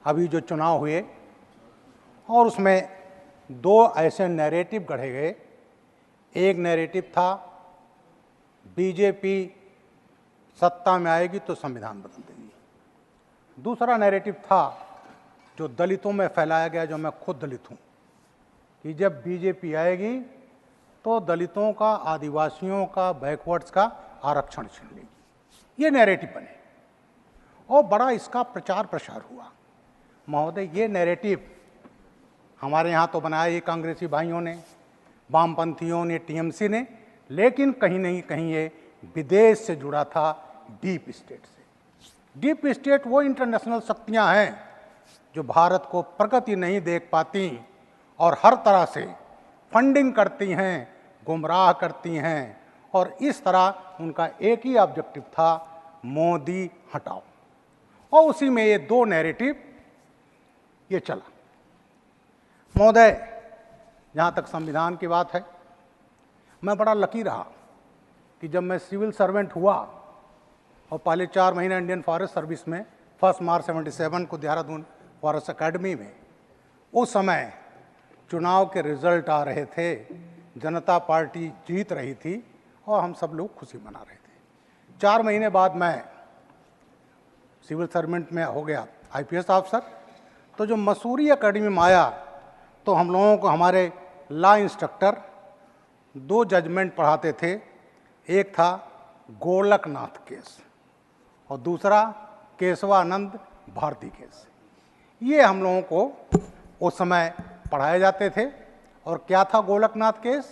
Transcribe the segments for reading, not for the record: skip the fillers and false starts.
अभी जो चुनाव हुए और उसमें दो ऐसे नैरेटिव गढ़े गए। एक नैरेटिव था बीजेपी सत्ता में आएगी तो संविधान बदल देगी। दूसरा नैरेटिव था जो दलितों में फैलाया गया, जो मैं खुद दलित हूँ, कि जब बीजेपी आएगी तो दलितों का, आदिवासियों का, बैकवर्ड्स का आरक्षण छीन लेगी। ये नैरेटिव बने और बड़ा इसका प्रचार प्रसार हुआ। महोदय, ये नैरेटिव हमारे यहाँ तो बनाया ये कांग्रेसी भाइयों ने, वामपंथियों ने, टीएमसी ने, लेकिन कहीं नहीं कहीं ये विदेश से जुड़ा था, डीप स्टेट से। डीप स्टेट वो इंटरनेशनल शक्तियाँ हैं जो भारत को प्रगति नहीं देख पाती और हर तरह से फंडिंग करती हैं, गुमराह करती हैं, और इस तरह उनका एक ही ऑब्जेक्टिव था, मोदी हटाओ। और उसी में ये दो नैरेटिव ये चला। महोदय, जहाँ तक संविधान की बात है, मैं बड़ा लकी रहा कि जब मैं सिविल सर्वेंट हुआ और पहले 4 महीने इंडियन फॉरेस्ट सर्विस में 1 मार्च 77 को देहरादून फॉरेस्ट एकेडमी में, उस समय चुनाव के रिजल्ट आ रहे थे, जनता पार्टी जीत रही थी और हम सब लोग खुशी मना रहे थे। 4 महीने बाद मैं सिविल सर्वेंट में हो गया आईपीएस ऑफिसर। तो जो मसूरी एकेडमी में आया तो हम लोगों को हमारे लॉ इंस्ट्रक्टर 2 जजमेंट पढ़ाते थे। एक था गोलकनाथ केस और दूसरा केशवानंद भारती केस। ये हम लोगों को उस समय पढ़ाए जाते थे। और क्या था गोलकनाथ केस?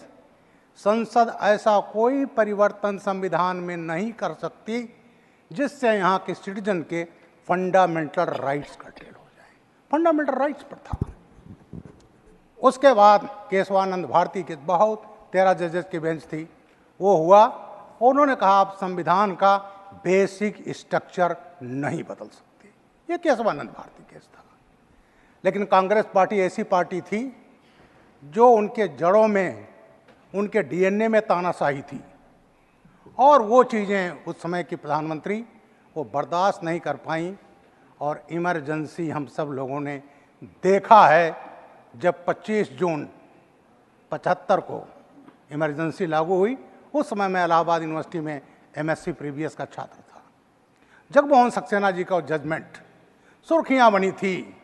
संसद ऐसा कोई परिवर्तन संविधान में नहीं कर सकती जिससे यहाँ के सिटीजन के फंडामेंटल राइट्स कर्टेल हो जाए। फंडामेंटल राइट्स पर था। उसके बाद केशवानंद भारती के बहुत 13 जजेस की बेंच थी, वो हुआ। उन्होंने कहा आप संविधान का बेसिक स्ट्रक्चर नहीं बदल सकते। ये केशवानंद भारती केस था। लेकिन कांग्रेस पार्टी ऐसी पार्टी थी जो उनके जड़ों में, उनके डीएनए में तानाशाही थी, और वो चीज़ें उस समय की प्रधानमंत्री वो बर्दाश्त नहीं कर पाई। और इमरजेंसी हम सब लोगों ने देखा है। जब 25 जून 75 को इमरजेंसी लागू हुई, उस समय मैं इलाहाबाद यूनिवर्सिटी में एमएससी प्रीवियस का छात्र था। जगमोहन सक्सेना जी का जजमेंट, सुर्खियां बनी थी।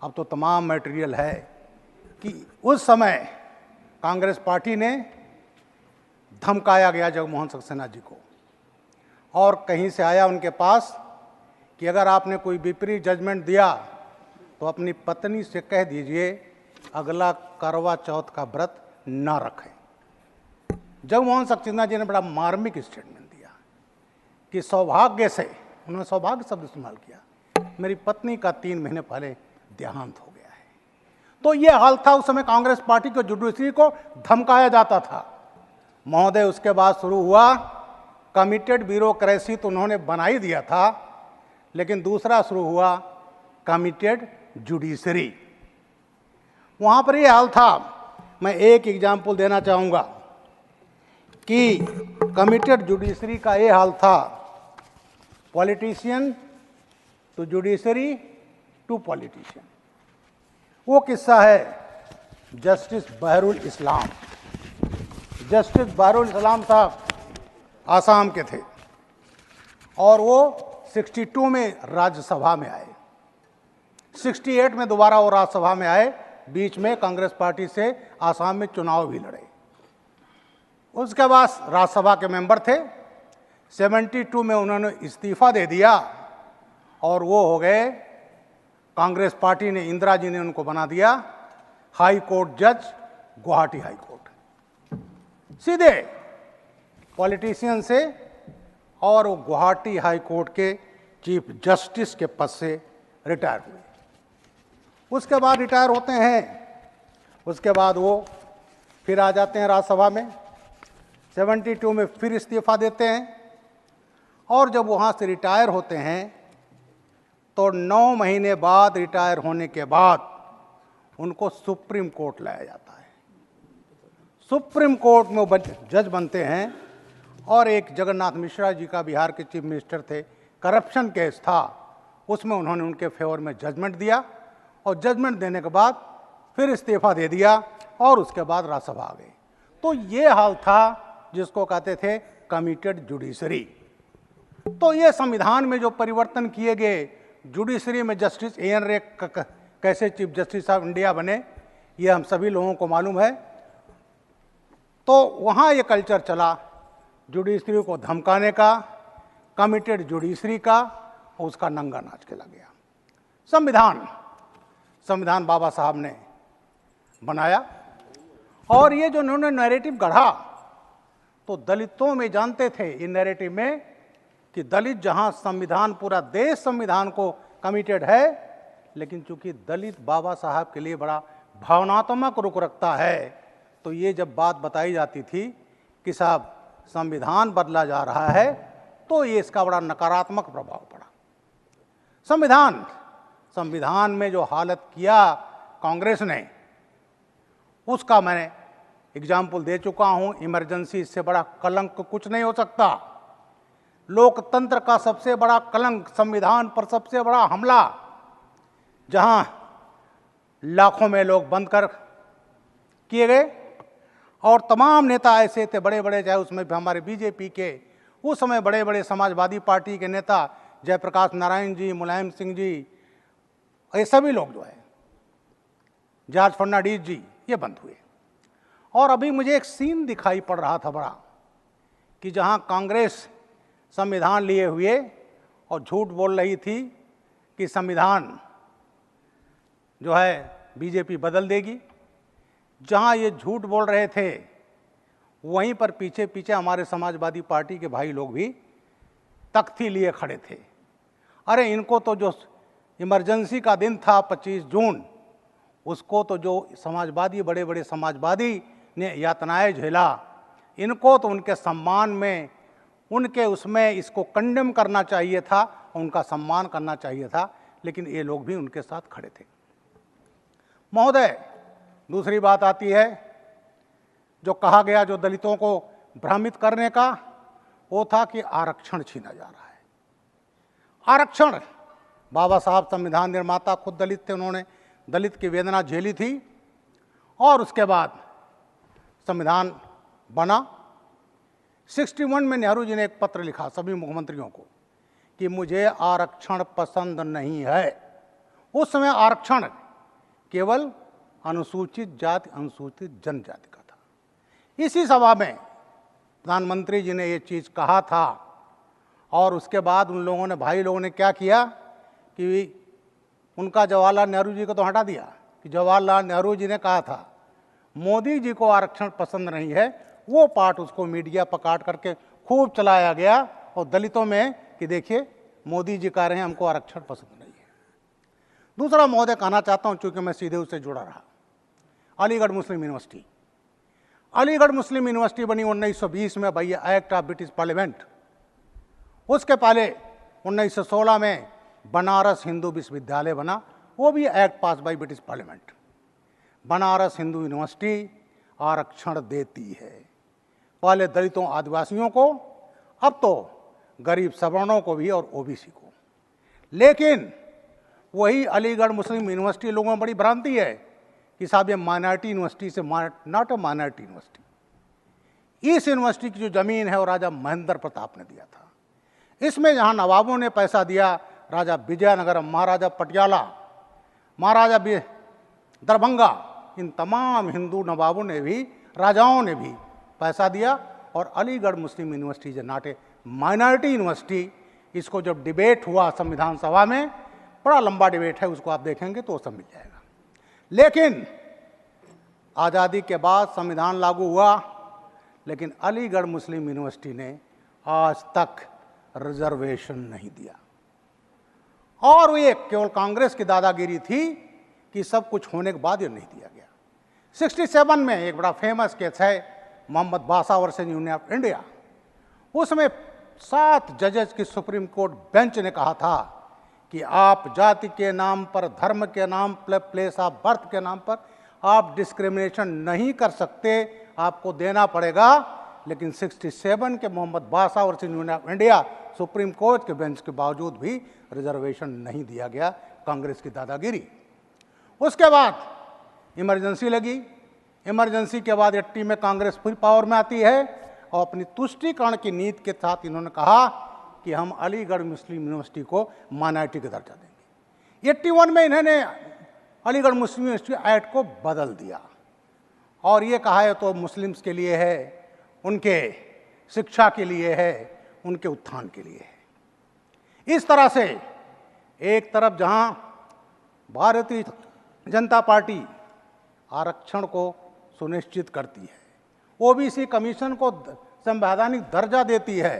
अब तो तमाम मटेरियल है कि उस समय कांग्रेस पार्टी ने धमकाया गया जगमोहन सक्सेना जी को, और कहीं से आया उनके पास कि अगर आपने कोई विपरीत जजमेंट दिया तो अपनी पत्नी से कह दीजिए अगला करवा चौथ का व्रत ना रखें। जगमोहन सक्सेना जी ने बड़ा मार्मिक स्टेटमेंट दिया कि सौभाग्य से, उन्होंने सौभाग्य शब्द इस्तेमाल किया, मेरी पत्नी का 3 महीने पहले देहांत हो गया है। तो ये हाल था उस समय कांग्रेस पार्टी को, जुडिशरी को धमकाया जाता था। महोदय, उसके बाद शुरू हुआ कमिटेड ब्यूरोक्रेसी, तो उन्होंने बना ही दिया था, लेकिन दूसरा शुरू हुआ कमिटेड जुडिशरी। वहां पर यह हाल था। मैं एक एग्जाम्पल देना चाहूंगा कि कमिटेड जुडिशरी का ये हाल था, politician to judiciary to politician. वो किस्सा है जस्टिस बहरुल इस्लाम। जस्टिस बहरुल इस्लाम साहब आसाम के थे और वो 62 में राज्यसभा में आए, 68 में दोबारा वो राज्यसभा में आए। बीच में कांग्रेस पार्टी से आसाम में चुनाव भी लड़े। उसके बाद राज्यसभा के मेंबर थे। 72 में उन्होंने इस्तीफा दे दिया और वो हो गए, कांग्रेस पार्टी ने, इंदिरा जी ने उनको बना दिया हाई कोर्ट जज, गुवाहाटी हाई कोर्ट। सीधे पॉलिटिशियन से, और वो गुवाहाटी हाई कोर्ट के चीफ जस्टिस के पद से रिटायर हुए। उसके बाद रिटायर होते हैं, उसके बाद वो फिर आ जाते हैं राज्यसभा में। 72 में फिर इस्तीफा देते हैं, और जब वहाँ से रिटायर होते हैं तो 9 महीने बाद रिटायर होने के बाद उनको सुप्रीम कोर्ट लाया जाता है। सुप्रीम कोर्ट में वो जज बनते हैं। और एक जगन्नाथ मिश्रा जी का, बिहार के चीफ मिनिस्टर थे, करप्शन केस था, उसमें उन्होंने उनके फेवर में जजमेंट दिया और जजमेंट देने के बाद फिर इस्तीफा दे दिया और उसके बाद राज्यसभा आ गई। तो ये हाल था जिसको कहते थे कमिटेड जुडिशरी। तो ये संविधान में जो परिवर्तन किए गए, जुडिशरी में जस्टिस A.N. रे कैसे चीफ जस्टिस ऑफ इंडिया बने, ये हम सभी लोगों को मालूम है। तो वहाँ ये कल्चर चला जुडिशरी को धमकाने का, कमिटेड जुडिशरी का, और उसका नंगा नाच खेला गया। संविधान बाबा साहब ने बनाया और ये जो उन्होंने नैरेटिव गढ़ा, तो दलितों में जानते थे इन नैरेटिव में कि दलित जहां संविधान, पूरा देश संविधान को कमिटेड है, लेकिन चूंकि दलित बाबा साहब के लिए बड़ा भावनात्मक रुख रखता है, तो ये जब बात बताई जाती थी कि साहब संविधान बदला जा रहा है, तो ये इसका बड़ा नकारात्मक प्रभाव पड़ा। संविधान में जो हालत किया कांग्रेस ने, उसका मैंने एग्जाम्पल दे चुका हूं। इमरजेंसी, इससे बड़ा कलंक कुछ नहीं हो सकता। लोकतंत्र का सबसे बड़ा कलंक, संविधान पर सबसे बड़ा हमला, जहां लाखों में लोग बंद कर किए गए और तमाम नेता ऐसे थे बड़े बड़े, चाहे उसमें भी हमारे बीजेपी के उस समय बड़े बड़े समाजवादी पार्टी के नेता जयप्रकाश नारायण जी, मुलायम सिंह जी, ये सभी लोग जो है, जॉर्ज फर्नांडीज जी, ये बंद हुए। और अभी मुझे एक सीन दिखाई पड़ रहा था बड़ा, कि जहां कांग्रेस संविधान लिए हुए और झूठ बोल रही थी कि संविधान जो है बीजेपी बदल देगी। जहां ये झूठ बोल रहे थे, वहीं पर पीछे पीछे हमारे समाजवादी पार्टी के भाई लोग भी तख्ती लिए खड़े थे। अरे इनको तो जो इमरजेंसी का दिन था 25 जून, उसको तो जो समाजवादी, बड़े बड़े समाजवादी ने यातनाएं झेला, इनको तो उनके सम्मान में, उनके उसमें इसको कंडेम करना चाहिए था, उनका सम्मान करना चाहिए था, लेकिन ये लोग भी उनके साथ खड़े थे। महोदय, दूसरी बात आती है, जो कहा गया, जो दलितों को भ्रमित करने का, वो था कि आरक्षण छीना जा रहा है। आरक्षण, बाबा साहब संविधान निर्माता खुद दलित थे, उन्होंने दलित की वेदना झेली थी और उसके बाद संविधान बना। 61 में नेहरू जी ने एक पत्र लिखा सभी मुख्यमंत्रियों को कि मुझे आरक्षण पसंद नहीं है। उस समय आरक्षण केवल अनुसूचित जाति, अनुसूचित जनजाति का था। इसी सभा में प्रधानमंत्री जी ने ये चीज कहा था और उसके बाद उन लोगों ने, भाई लोगों ने क्या किया कि उनका जवाहरलाल नेहरू जी को तो हटा दिया, कि जवाहरलाल नेहरू जी ने कहा था मोदी जी को आरक्षण पसंद नहीं है, वो पार्ट उसको मीडिया पर काट करके खूब चलाया गया और दलितों में कि देखिए मोदी जी कह रहे हैं हमको आरक्षण पसंद नहीं है। दूसरा महोदय कहना चाहता हूं, चूंकि मैं सीधे उससे जुड़ा रहा, अलीगढ़ मुस्लिम यूनिवर्सिटी। अलीगढ़ मुस्लिम यूनिवर्सिटी बनी 1920 में bye act of British parliament. उसके पहले 1916 में बनारस हिंदू विश्वविद्यालय बना, वो भी act pass by British parliament. Banaras Hindu university आरक्षण देती है, पहले दलितों आदिवासियों को, अब तो गरीब सवर्णों को भी और ओबीसी को। लेकिन वही अलीगढ़ मुस्लिम यूनिवर्सिटी, लोगों में बड़ी भ्रांति है कि साहब ये माइनॉरिटी यूनिवर्सिटी से, नॉट अ माइनॉरिटी यूनिवर्सिटी। इस यूनिवर्सिटी की जो जमीन है वो राजा महेंद्र प्रताप ने दिया था। इसमें जहां नवाबों ने पैसा दिया, राजा विजयनगरम, महाराजा पटियाला, महाराजा दरभंगा, इन तमाम हिंदू नवाबों ने भी, राजाओं ने भी पैसा दिया और अलीगढ़ मुस्लिम यूनिवर्सिटी जो नॉट ए माइनॉरिटी यूनिवर्सिटी, इसको जब डिबेट हुआ संविधान सभा में, बड़ा लंबा डिबेट है, उसको आप देखेंगे तो सब मिल जाएगा। लेकिन आज़ादी के बाद संविधान लागू हुआ, लेकिन अलीगढ़ मुस्लिम यूनिवर्सिटी ने आज तक रिजर्वेशन नहीं दिया। और ये केवल कांग्रेस की दादागिरी थी कि सब कुछ होने के बाद ये नहीं दिया गया। 67 में एक बड़ा फेमस केस है मोहम्मद बासा वर्सेस यूनियन ऑफ इंडिया। उसमें 7 जजेस की सुप्रीम कोर्ट बेंच ने कहा था कि आप जाति के नाम पर, धर्म के नाम पर, प्लेस ऑफ बर्थ के नाम पर आप डिस्क्रिमिनेशन नहीं कर सकते, आपको देना पड़ेगा। लेकिन 67 के मोहम्मद बासा versus union of India supreme court के बेंच के बावजूद भी रिजर्वेशन नहीं दिया गया, कांग्रेस की दादागिरी। उसके बाद इमरजेंसी लगी। इमरजेंसी के बाद 80 में कांग्रेस फिर पावर में आती है और अपनी तुष्टीकरण की नीति के साथ इन्होंने कहा कि हम अलीगढ़ मुस्लिम यूनिवर्सिटी को माइनॉरिटी का दर्जा देंगे। 81 में इन्होंने अलीगढ़ मुस्लिम यूनिवर्सिटी एक्ट को बदल दिया और ये कहा है तो मुस्लिम्स के लिए है, उनके शिक्षा के लिए है, उनके उत्थान के लिए है। इस तरह से एक तरफ जहां भारतीय जनता पार्टी आरक्षण को सुनिश्चित करती है, ओबीसी कमीशन को संवैधानिक दर्जा देती है,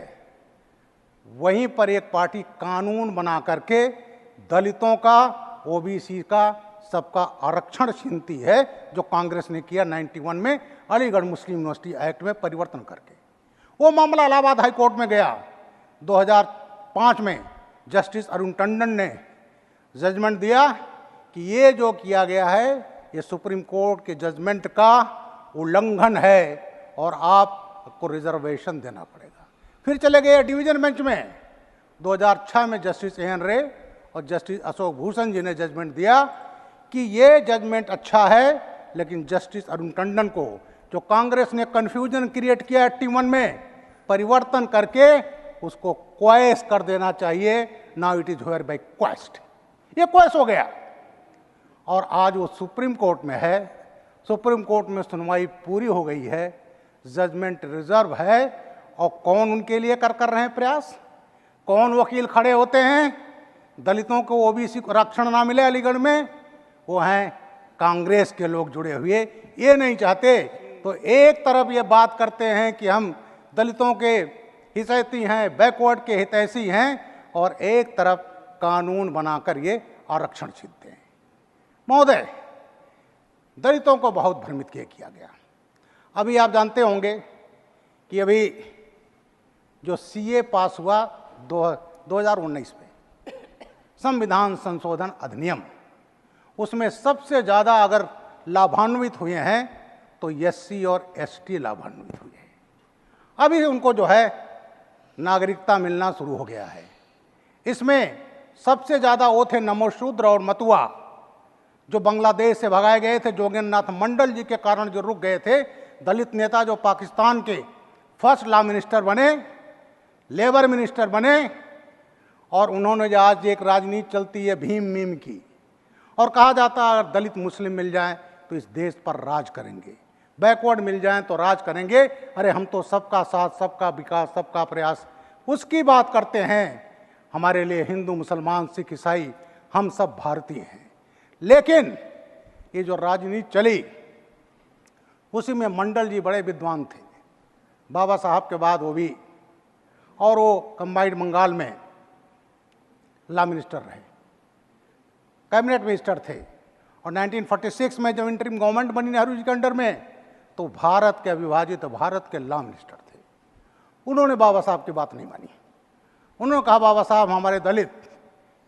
वहीं पर एक पार्टी कानून बना करके दलितों का, ओबीसी का, सबका आरक्षण छीनती है, जो कांग्रेस ने किया 91 में अलीगढ़ मुस्लिम यूनिवर्सिटी एक्ट में परिवर्तन करके। वो मामला इलाहाबाद हाई कोर्ट में गया। 2005 में जस्टिस अरुण टंडन ने जजमेंट दिया कि ये जो किया गया है ये सुप्रीम कोर्ट के जजमेंट का उल्लंघन है और आपको रिजर्वेशन देना पड़ेगा। फिर चले गए डिवीजन बेंच में। 2006 में जस्टिस ए.एन. रे और जस्टिस अशोक भूषण जी ने जजमेंट दिया कि ये जजमेंट अच्छा है, लेकिन जस्टिस अरुण टंडन को, जो कांग्रेस ने कन्फ्यूजन क्रिएट किया 81 में, परिवर्तन करके उसको क्वाइस कर देना चाहिए। Now it is hereby quest. ये क्वेस हो गया और आज वो सुप्रीम कोर्ट में है। सुप्रीम कोर्ट में सुनवाई पूरी हो गई है, जजमेंट रिजर्व है और कौन उनके लिए कर रहे हैं प्रयास? कौन वकील खड़े होते हैं दलितों को ओबीसी को आरक्षण ना मिले अलीगढ़ में? वो हैं कांग्रेस के लोग जुड़े हुए। ये नहीं चाहते तो एक तरफ ये बात करते हैं कि हम दलितों के हितैषी हैं, बैकवर्ड के हितैषी हैं, और एक तरफ कानून बनाकर ये आरक्षण छीनते हैं। महोदय, दलितों को बहुत भ्रमित किया गया। अभी आप जानते होंगे कि अभी जो सीए पास हुआ 2019 में, संविधान संशोधन अधिनियम, उसमें सबसे ज़्यादा अगर लाभान्वित हुए हैं तो एससी और एसटी लाभान्वित हुए हैं। अभी उनको जो है नागरिकता मिलना शुरू हो गया है। इसमें सबसे ज़्यादा वो थे नमोशूद्र और मतुआ, जो बांग्लादेश से भगाए गए थे। जोगेंद्रनाथ मंडल जी के कारण जो रुक गए थे, दलित नेता जो पाकिस्तान के फर्स्ट लॉ मिनिस्टर बने, लेबर मिनिस्टर बने, और उन्होंने जो आज एक राजनीति चलती है भीम मीम की, और कहा जाता है अगर दलित मुस्लिम मिल जाएं तो इस देश पर राज करेंगे, बैकवर्ड मिल जाएं तो राज करेंगे। अरे हम तो सबका साथ, सबका विकास, सबका प्रयास, उसकी बात करते हैं। हमारे लिए हिंदू, मुसलमान, सिख, ईसाई, हम सब भारतीय हैं। लेकिन ये जो राजनीति चली, उसी में मंडल जी बड़े विद्वान थे, बाबा साहब के बाद वो भी, और वो कंबाइंड बंगाल में लॉ मिनिस्टर रहे, कैबिनेट मिनिस्टर थे। और 1946 में जब इंटरिम गवर्नमेंट बनी नेहरू जी के अंडर में, तो भारत के अविभाजित भारत के लॉ मिनिस्टर थे। उन्होंने बाबा साहब की बात नहीं मानी। उन्होंने कहा बाबा साहब हमारे दलित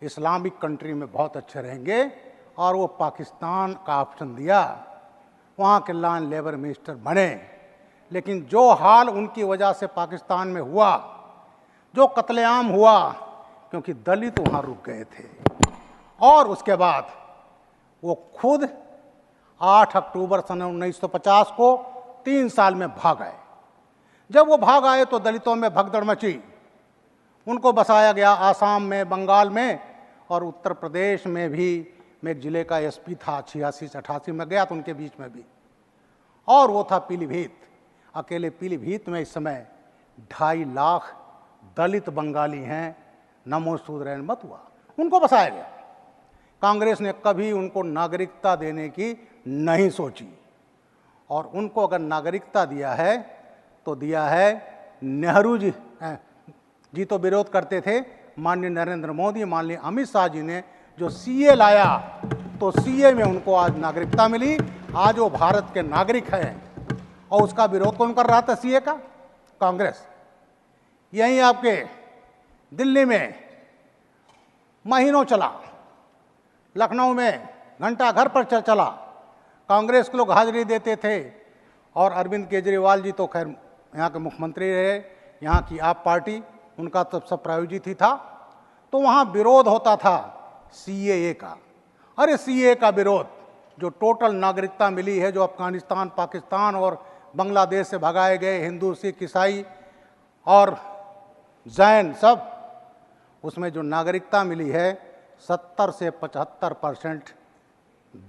इस्लामिक कंट्री में बहुत अच्छे रहेंगे, और वो पाकिस्तान का ऑप्शन दिया, वहाँ के लॉ एंड लेबर मिनिस्टर बने। लेकिन जो हाल उनकी वजह से पाकिस्तान में हुआ, जो कत्लेआम हुआ, क्योंकि दलित वहाँ रुक गए थे, और उसके बाद वो खुद 8 अक्टूबर सन 1950 को 3 साल में भाग आए। जब वो भाग आए तो दलितों में भगदड़ मची। उनको बसाया गया आसाम में, बंगाल में, और उत्तर प्रदेश में भी। मैं एक जिले का एसपी था, 86 से 88 में गया तो उनके बीच में भी, और वो था पीलीभीत। अकेले पीलीभीत में इस समय 2.5 लाख दलित बंगाली हैं, नमोशूद्र मतुआ, उनको बसाया गया। कांग्रेस ने कभी उनको नागरिकता देने की नहीं सोची, और उनको अगर नागरिकता दिया है तो दिया है नेहरू जी तो विरोध करते थे, माननीय नरेंद्र मोदी, माननीय अमित शाह जी ने जो सीए लाया, तो सीए में उनको आज नागरिकता मिली। आज वो भारत के नागरिक हैं, और उसका विरोध कौन कर रहा था सीए का? कांग्रेस। यहीं आपके दिल्ली में महीनों चला, लखनऊ में घंटा घर पर चला, कांग्रेस के लोग हाजिरी देते थे, और अरविंद केजरीवाल जी तो खैर यहाँ के मुख्यमंत्री रहे, यहाँ की आप पार्टी, उनका तब सब प्रायोजित ही था, तो वहाँ विरोध होता था सीएए का। अरे सीएए का विरोध, जो टोटल नागरिकता मिली है, जो अफगानिस्तान, पाकिस्तान और बांग्लादेश से भगाए गए हिंदू, सिख, ईसाई और जैन सब, उसमें जो नागरिकता मिली है 70 से 75%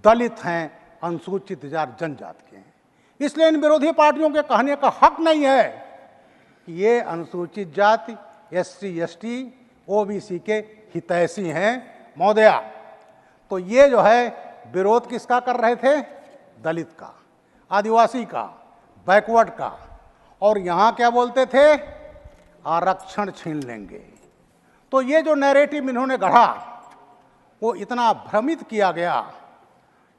दलित हैं, अनुसूचित जाति जनजाति के हैं। इसलिए इन विरोधी पार्टियों के कहने का हक नहीं है कि ये अनुसूचित जाति, एससी, एसटी, ओबीसी के हितैषी हैं महोदया। तो ये जो है विरोध किसका कर रहे थे? दलित का, आदिवासी का, बैकवर्ड का। और यहाँ क्या बोलते थे? आरक्षण छीन लेंगे। तो ये जो नैरेटिव इन्होंने गढ़ा वो इतना भ्रमित किया गया।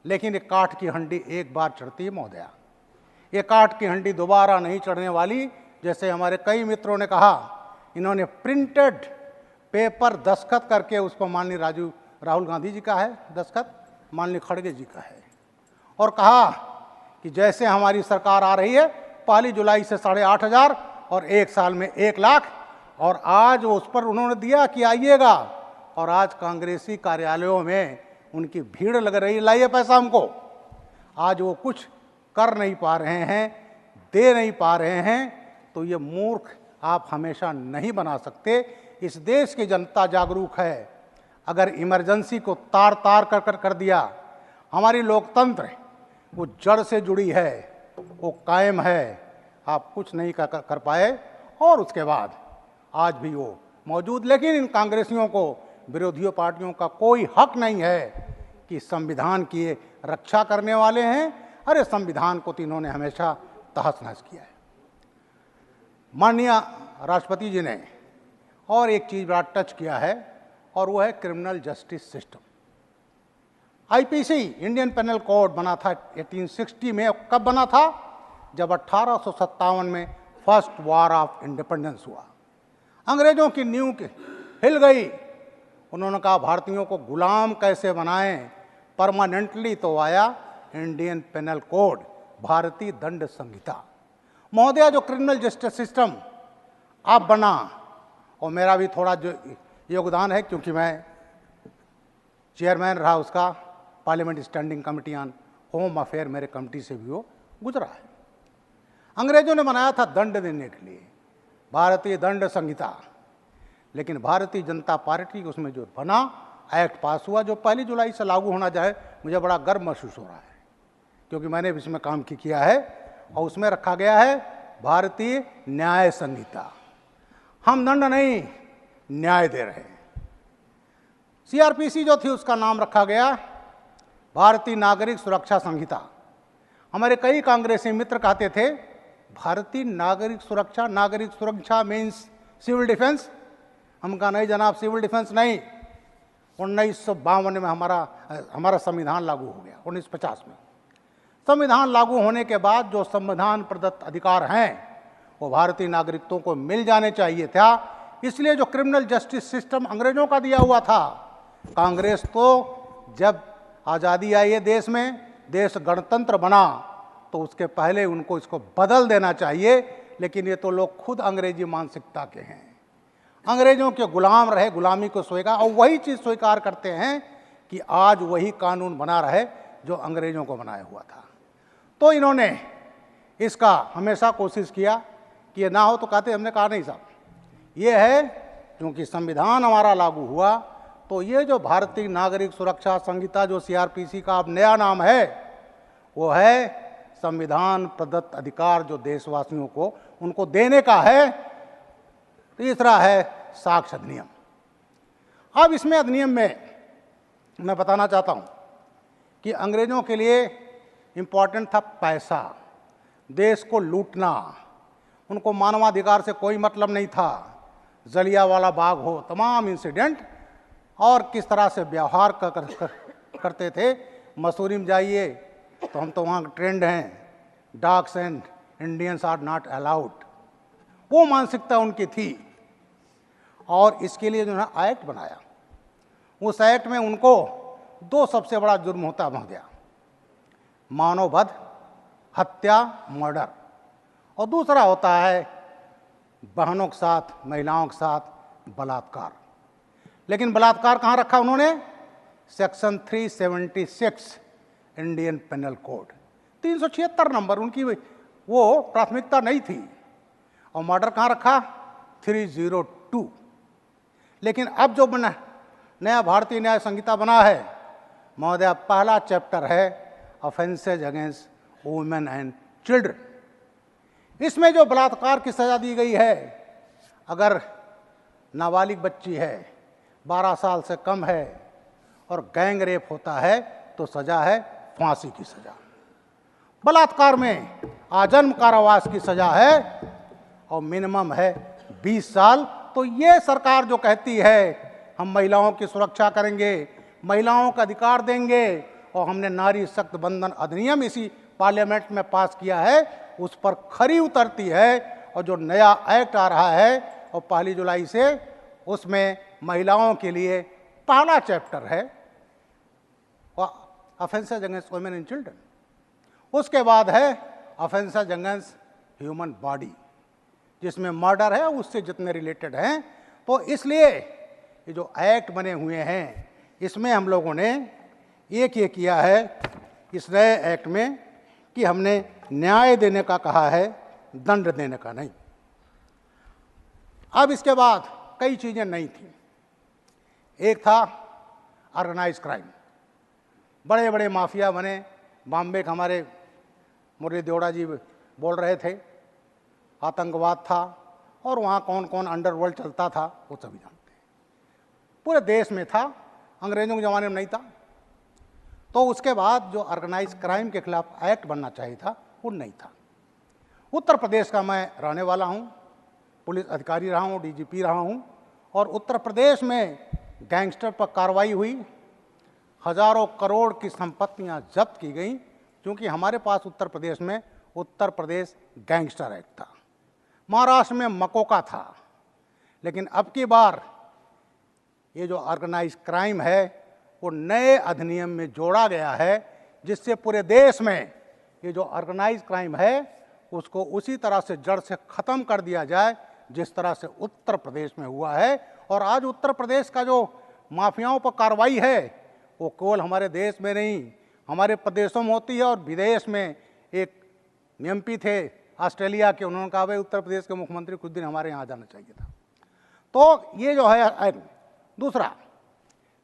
लेकिन ये काठ की हंडी एक बार चढ़ती है महोदया, ये काठ की हंडी दोबारा नहीं चढ़ने वाली। जैसे हमारे कई मित्रों ने कहा, इन्होंने प्रिंटेड पेपर दस्तखत करके उसको माननीय राहुल गांधी जी का है दस्तखत, माननीय खड़गे जी का है, और कहा कि जैसे हमारी सरकार आ रही है 1 जुलाई से 8,500 और 1 साल में 1 लाख। और आज उस पर उन्होंने दिया कि आइएगा, और आज कांग्रेसी कार्यालयों में उनकी भीड़ लग रही, लाइए पैसा हमको। आज वो कुछ कर नहीं पा रहे हैं, दे नहीं पा रहे हैं। तो ये मूर्ख आप हमेशा नहीं बना सकते। इस देश की जनता जागरूक है। अगर इमरजेंसी को तार तार कर दिया, हमारी लोकतंत्र वो जड़ से जुड़ी है, वो कायम है, आप कुछ नहीं कर पाए। और उसके बाद आज भी वो मौजूद। लेकिन इन कांग्रेसियों को, विरोधियों पार्टियों का कोई हक नहीं है कि संविधान की ये रक्षा करने वाले हैं। अरे संविधान को तो इन्होंने हमेशा तहस नहस किया है। माननीय राष्ट्रपति जी ने और एक चीज़ बड़ा टच किया है, और वो है criminal justice system. IPC, Indian penal code बना था 1860 में। कब बना था? जब 1857 में फर्स्ट वॉर ऑफ इंडिपेंडेंस हुआ। अंग्रेजों की नींव हिल गई। उन्होंने कहा भारतीयों को गुलाम कैसे बनाएं परमानेंटली, तो आया इंडियन पेनल कोड, भारतीय दंड संहिता। महोदया, जो क्रिमिनल जस्टिस सिस्टम अब बना, और मेरा भी थोड़ा जो योगदान है, क्योंकि मैं चेयरमैन रहा उसका, parliament standing committee on home affair, मेरे कमेटी से भी वो गुजरा है। अंग्रेजों ने बनाया था दंड देने के लिए भारतीय दंड संहिता, लेकिन भारतीय जनता पार्टी उसमें जो बना, एक्ट पास हुआ, जो 1 जुलाई से लागू होना चाहे, मुझे बड़ा गर्व महसूस हो रहा है, क्योंकि मैंने भी इसमें काम किया है। और उसमें रखा गया है भारतीय न्याय संहिता। हम दंड नहीं, न्याय दे रहे हैं। सीआरपीसी जो थी उसका नाम रखा गया भारतीय नागरिक सुरक्षा संहिता। हमारे कई कांग्रेसी मित्र कहते थे भारतीय नागरिक सुरक्षा मीन्स सिविल डिफेंस। हम कहा नहीं जनाब, सिविल डिफेंस नहीं। 1952 में हमारा संविधान लागू हो गया। 1950 में संविधान लागू होने के बाद जो संविधान प्रदत्त अधिकार हैं वो भारतीय नागरिकों को मिल जाने चाहिए था। इसलिए जो क्रिमिनल जस्टिस सिस्टम अंग्रेजों का दिया हुआ था, कांग्रेस तो जब आज़ादी आई है देश में, देश गणतंत्र बना, तो उसके पहले उनको इसको बदल देना चाहिए। लेकिन ये तो लोग खुद अंग्रेजी मानसिकता के हैं, अंग्रेजों के गुलाम रहे, गुलामी को स्वीकार, और वही चीज़ स्वीकार करते हैं कि आज वही कानून बना रहे जो अंग्रेजों को बनाया हुआ था। तो इन्होंने इसका हमेशा कोशिश किया कि ये ना हो, तो कहते हमने कहा नहीं साहब, ये है क्योंकि संविधान हमारा लागू हुआ, तो ये जो भारतीय नागरिक सुरक्षा संहिता, जो सीआरपीसी का अब नया नाम है, वो है संविधान प्रदत्त अधिकार जो देशवासियों को उनको देने का है। तीसरा है साक्ष्य अधिनियम। अब इसमें अधिनियम में मैं बताना चाहता हूँ कि अंग्रेजों के लिए इम्पॉर्टेंट था पैसा, देश को लूटना। उनको मानवाधिकार से कोई मतलब नहीं था। जलियांवाला बाग हो, तमाम इंसिडेंट, और किस तरह से व्यवहार करते थे। मसूरी में जाइए तो हम तो वहाँ ट्रेंड हैं, dogs and Indians are not allowed. वो मानसिकता उनकी थी। और इसके लिए जो है एक्ट बनाया। उस एक्ट में उनको 2 सबसे बड़ा जुर्म होता महोदया, मानववध, हत्या, मर्डर, और दूसरा होता है बहनों के साथ, महिलाओं के साथ बलात्कार। लेकिन बलात्कार कहाँ रखा उन्होंने? सेक्शन 376 इंडियन पेनल कोड, 376 नंबर उनकी वो प्राथमिकता नहीं थी। और मर्डर कहाँ रखा? 302। लेकिन अब जो नया भारतीय न्याय संहिता बना है महोदय, पहला चैप्टर है offences against women and children. इसमें जो बलात्कार की सजा दी गई है, अगर नाबालिग बच्ची है, 12 साल से कम है और गैंग रेप होता है तो सजा है फांसी की सजा। बलात्कार में आजन्म कारावास की सजा है और मिनिमम है 20 साल। तो ये सरकार जो कहती है हम महिलाओं की सुरक्षा करेंगे, महिलाओं का अधिकार देंगे, और हमने नारी शक्ति बंधन अधिनियम इसी पार्लियामेंट में पास किया है, उस पर खरी उतरती है। और जो नया एक्ट आ रहा है और 1 जुलाई से, उसमें महिलाओं के लिए पहला चैप्टर है offences against women and children. उसके बाद है ऑफेंसेज अगेंस्ट ह्यूमन बॉडी, जिसमें मर्डर है, उससे जितने रिलेटेड हैं। तो इसलिए ये जो एक्ट बने हुए हैं, इसमें हम लोगों ने एक ये किया है इस नए एक्ट में कि हमने न्याय देने का कहा है, दंड देने का नहीं। अब इसके बाद कई चीजें नई थी। एक था ऑर्गेनाइज क्राइम, बड़े बड़े माफिया बने। बॉम्बे के हमारे मुरली देवड़ा जी बोल रहे थे, आतंकवाद था, और वहाँ कौन कौन अंडरवर्ल्ड चलता था वो सभी जानते हैं। पूरे देश में था, अंग्रेजों के ज़माने में नहीं था। तो उसके बाद जो ऑर्गेनाइज क्राइम के खिलाफ एक्ट बनना चाहिए था वो नहीं था। उत्तर प्रदेश का मैं रहने वाला हूँ, पुलिस अधिकारी रहा हूँ, डीजीपी रहा हूँ, और उत्तर प्रदेश में गैंगस्टर पर कार्रवाई हुई, हजारों करोड़ की संपत्तियां जब्त की गई, क्योंकि हमारे पास उत्तर प्रदेश में उत्तर प्रदेश गैंगस्टर एक्ट था। महाराष्ट्र में मकोका था। लेकिन अब की बार ये जो ऑर्गेनाइज क्राइम है वो नए अधिनियम में जोड़ा गया है, जिससे पूरे देश में ये जो ऑर्गेनाइज क्राइम है उसको उसी तरह से जड़ से ख़त्म कर दिया जाए जिस तरह से उत्तर प्रदेश में हुआ है। और आज उत्तर प्रदेश का जो माफियाओं पर कार्रवाई है वो केवल हमारे देश में नहीं, हमारे प्रदेशों में होती है। और विदेश में एक एमपी थे ऑस्ट्रेलिया के, उन्होंने कहा भाई उत्तर प्रदेश के मुख्यमंत्री कुछ दिन हमारे यहाँ जाना चाहिए था। तो ये जो है दूसरा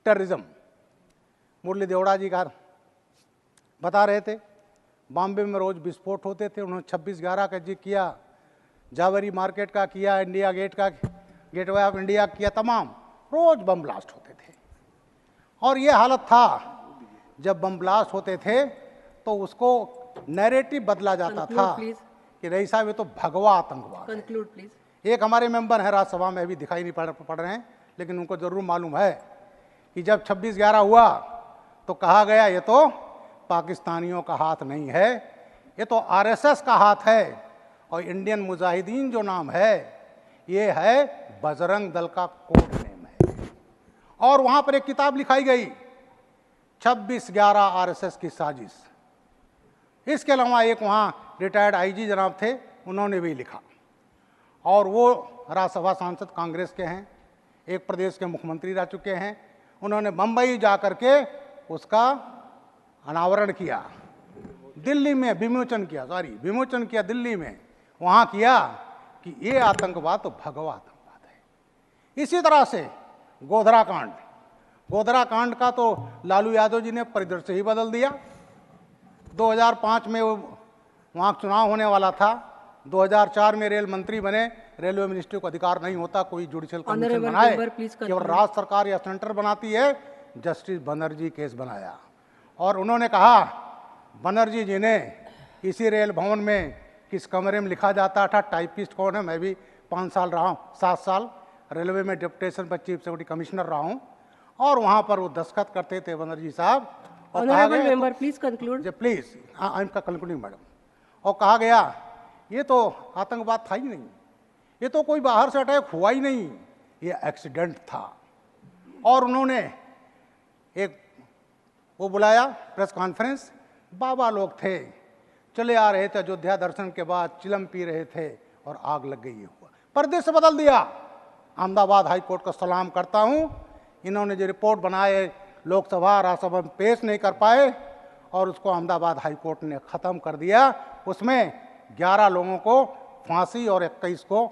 टेररिज्म, मुरली देवड़ा जी का बता रहे थे, बॉम्बे में रोज विस्फोट होते थे। उन्होंने 26/11 का जी किया, जावरी मार्केट का किया, इंडिया गेट का, गेटवे ऑफ इंडिया किया, तमाम रोज बम ब्लास्ट होते थे। और ये हालत था, जब बम ब्लास्ट होते थे तो उसको नैरेटिव बदला जाता था कि नहीं साहब ये तो भगवा आतंकवाद है। एक हमारे मेंबर है राज्यसभा में, अभी दिखाई नहीं पड़ रहे हैं, लेकिन उनको जरूर मालूम है कि जब 26/11 हुआ तो कहा गया ये तो पाकिस्तानियों का हाथ नहीं है, ये तो आरएसएस का हाथ है। और इंडियन मुजाहिदीन जो नाम है ये है बजरंग दल का कोड नेम है। और वहां पर एक किताब लिखाई गई 26/11 आरएसएस की साजिश। इसके अलावा एक वहां रिटायर्ड आईजी जनाब थे, उन्होंने भी लिखा। और वो राज्यसभा सांसद कांग्रेस के हैं, एक प्रदेश के मुख्यमंत्री रह चुके हैं। उन्होंने बंबई जा करके उसका अनावरण किया, दिल्ली में विमोचन किया दिल्ली में, वहां किया कि ये आतंकवाद तो भगवा आतंकवाद है। इसी तरह से गोधरा कांड का तो लालू यादव जी ने परिदृश्य ही बदल दिया। 2005 में वहाँ चुनाव होने वाला था, 2004 में रेल मंत्री बने, रेलवे मिनिस्ट्री को अधिकार नहीं होता कोई जुडिशियल कमीशन बनाए, केवल राज्य सरकार या सेंटर बनाती है। जस्टिस बनर्जी केस बनाया और उन्होंने कहा, बनर्जी जी ने इसी रेल भवन में किस कमरे में लिखा जाता था, टाइपिस्ट कौन है, मैं भी 5 साल रहा हूँ, 7 साल रेलवे में डिप्यूटेशन पर चीफ सिक्योरिटी कमिश्नर रहा हूँ, और वहाँ पर वो दस्तखत करते थे बनर्जी साहब। और कहा गया, please conclude, please I am concluding madam. और कहा गया ये तो आतंकवाद था ही नहीं, ये तो कोई बाहर से अटैक हुआ ही नहीं, ये एक्सीडेंट था। और उन्होंने एक वो बुलाया प्रेस कॉन्फ्रेंस, बाबा लोग थे, चले आ रहे थे अयोध्या दर्शन के बाद, चिलम पी रहे थे और आग लग गई। ये हुआ परिदृश्य बदल दिया। अहमदाबाद हाई कोर्ट का सलाम करता हूं, इन्होंने जो रिपोर्ट बनाए लोकसभा राज्यसभा में पेश नहीं कर पाए और उसको अहमदाबाद हाई कोर्ट ने ख़त्म कर दिया। उसमें 11 लोगों को फांसी और 21 को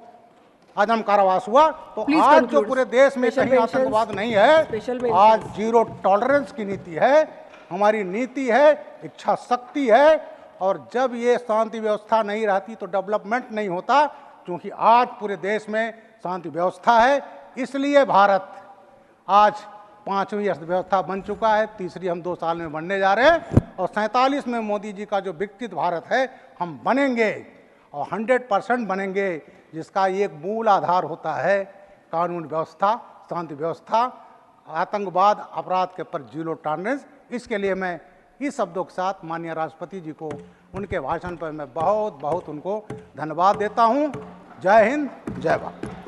आजम कारावास हुआ। तो आज जो पूरे देश में कहीं आतंकवाद नहीं है, आज जीरो टॉलरेंस की नीति है, हमारी नीति है, इच्छा शक्ति है। और जब ये शांति व्यवस्था नहीं रहती तो डेवलपमेंट नहीं होता, क्योंकि आज पूरे देश में शांति व्यवस्था है। इसलिए भारत आज 5वीं अर्थव्यवस्था बन चुका है, तीसरी हम 2 साल में बनने जा रहे हैं और 47 में मोदी जी का जो विकसित भारत है हम बनेंगे और 100% बनेंगे, जिसका एक मूल आधार होता है कानून व्यवस्था, शांति व्यवस्था, आतंकवाद, अपराध के पर जीरो टॉलरेंस। इसके लिए मैं इस शब्दों के साथ माननीय राष्ट्रपति जी को उनके भाषण पर मैं बहुत बहुत उनको धन्यवाद देता हूँ। जय हिंद, जय भारत।